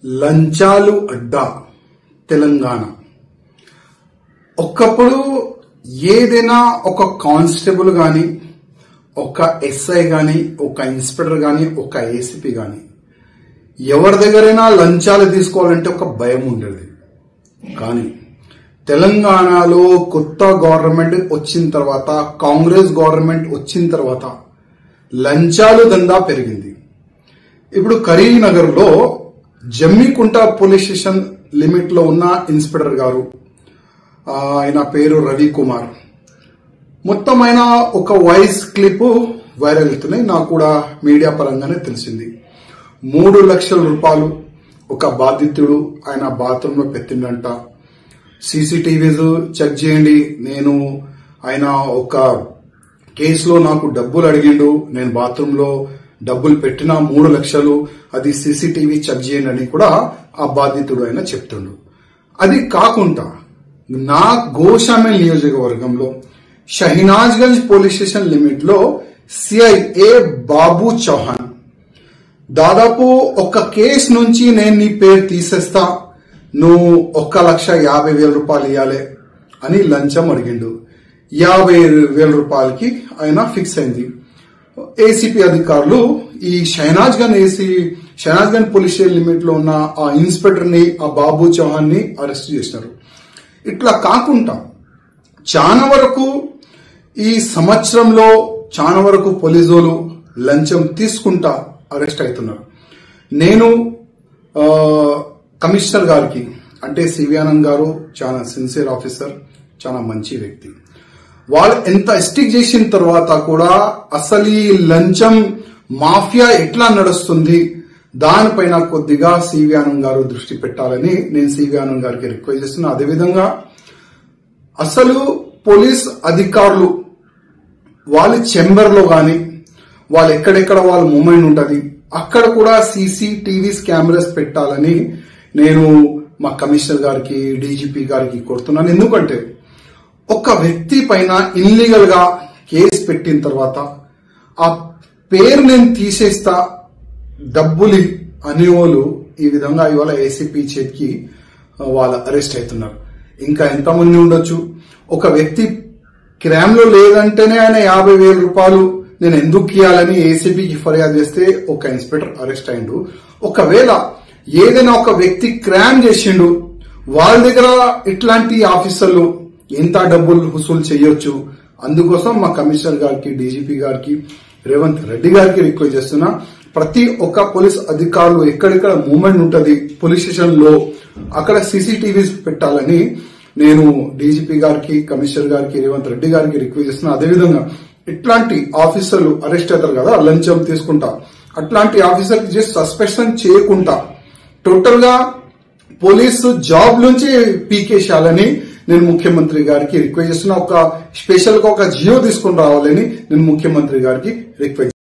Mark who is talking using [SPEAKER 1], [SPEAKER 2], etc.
[SPEAKER 1] లంచాలు అడ్డా తెలంగాణ. ఒకప్పుడు ఏదైనా ఒక కానిస్టేబుల్ గాని, ఒక ఎస్ఐ గాని, ఒక ఇన్స్పెక్టర్ గాని, ఒక ఏసీపీ గాని ఎవరి దగ్గరైనా లంచాలు తీసుకోవాలంటే ఒక భయం ఉండేది. కానీ తెలంగాణలో కొత్త గవర్నమెంట్ వచ్చిన తర్వాత, కాంగ్రెస్ గవర్నమెంట్ వచ్చిన తర్వాత లంచాలు దందా పెరిగింది. ఇప్పుడు కరీంనగర్ లో జమ్మికుంట పోలీస్ స్టేషన్ లిమిట్ లో ఉన్న ఇన్స్పెక్టర్ గారు, ఆయన పేరు రవికుమార్, మొత్తం ఆయన ఒక వాయిస్ క్లిప్ వైరల్ అవుతున్నాయి. నాకు కూడా మీడియా పరంగానే తెలిసింది. 3 లక్షల రూపాయలు ఒక బాధితుడు ఆయన బాత్రూమ్ లో పెట్టిండంట. సీసీటీవీస్ చెక్ చేయండి, నేను ఆయన ఒక కేసులో నాకు డబ్బులు అడిగిండు, నేను బాత్రూమ్ లో డబ్బులు పెట్టిన 3 లక్షలు, అది సీసీటీవీ చెక్ చేయండి అని కూడా ఆ బాధితుడు ఆయన చెప్తుండు. అది కాకుండా నా గోషామేల్ నియోజకవర్గంలో షహీనాజ్గంజ్ పోలీస్ స్టేషన్ లిమిట్ లో సిఐఏ బాబు చౌహాన్ దాదాపు ఒక కేసు నుంచి నేను నీ పేరు తీసేస్తా, నువ్వు 1,50,000 రూపాయలు ఇవ్వాలి అని లంచం అడిగిండు. 50,000 రూపాయలకి ఆయన ఫిక్స్ అయింది. ఏసీపీ అధికారులు ఈ షహనాజ్గంజ్ పోలీస్ స్టేషన్ లిమిట్ లో ఉన్న ఆ ఇన్స్పెక్టర్ ని, ఆ బాబు చౌహాన్ ని అరెస్ట్ చేసినారు. ఇట్లా కాకుండా చాలా వరకు ఈ సంవత్సరంలో చాలా వరకు పోలీసులు లంచం తీసుకుంటా అరెస్ట్ అవుతున్నారు. నేను కమిషనర్ గారికి, అంటే సివి ఆనంద్ గారు చాలా సిన్సియర్ ఆఫీసర్, చాలా మంచి వ్యక్తి, వాళ్ళు ఎంత స్టిక్ చేసిన తర్వాత కూడా అసలు ఈ లంచం మాఫియా ఎట్లా నడుస్తుంది దానిపైన కొద్దిగా సివి ఆనంద్ గారు దృష్టి పెట్టాలని నేను సివి ఆనంద్ గారికి రిక్వెస్ట్ చేస్తున్నా. అదేవిధంగా అసలు పోలీస్ అధికారులు వాళ్ళ చెంబర్ లో గాని, వాళ్ళు ఎక్కడెక్కడ వాళ్ళ మూమెంట్ ఉంటది అక్కడ కూడా సీసీటీవీస్ కెమెరాస్ పెట్టాలని నేను మా కమిషనర్ గారికి, డీజీపీ గారికి కోరుతున్నాను. ఎందుకంటే ఒక వ్యక్తి పైన ఇల్లీగల్ గా కేసు పెట్టిన తర్వాత ఆ పేరు నేను తీసేస్తా, డబ్బులు అనేవాళ్ళు ఈ విధంగా ఇవాళ ఏసీపీ చేతికి వాళ్ళు అరెస్ట్ అవుతున్నారు. ఇంకా ఎంతమంది ఉండొచ్చు. ఒక వ్యక్తి క్రైమ్ లో లేదంటేనే ఆయన 50,000 రూపాయలు నేను ఎందుకు ఇవ్వాలని ఏసీపీకి ఫిర్యాదు చేస్తే ఒక ఇన్స్పెక్టర్ అరెస్ట్ అయిండు. ఒకవేళ ఏదైనా ఒక వ్యక్తి క్రైమ్ చేసిండు, వాళ్ళ దగ్గర ఇట్లాంటి ఆఫీసర్లు ఎంత డబ్బులు వసూలు చేయొచ్చు. అందుకోసం మా కమిషనర్ గారికి, డీజీపీ గారికి, రేవంత్ రెడ్డి గారికి రిక్వెస్ట్ చేస్తున్నా, ప్రతి ఒక్క పోలీస్ అధికారులు ఎక్కడెక్కడ మూవ్మెంట్ ఉంటది పోలీస్ స్టేషన్ లో అక్కడ సీసీటీవీస్ పెట్టాలని నేను డీజీపీ గారికి, కమిషనర్ గారికి, రేవంత్ రెడ్డి గారికి రిక్వెస్ట్ చేస్తున్నా. అదేవిధంగా ఇట్లాంటి ఆఫీసర్లు అరెస్ట్ అవుతారు కదా లంచం తీసుకుంటా, అట్లాంటి ఆఫీసర్ జస్ట్ సస్పెన్షన్ చేయకుండా టోటల్ గా పోలీసు జాబ్ నుంచి పీకేసేయాలని నేను ముఖ్యమంత్రి గారికి రిక్వెస్ట్ చేస్తున్నా. ఒక స్పెషల్ గా ఒక జియో తీసుకుని రావాలని నేను ముఖ్యమంత్రి గారికి రిక్వెస్ట్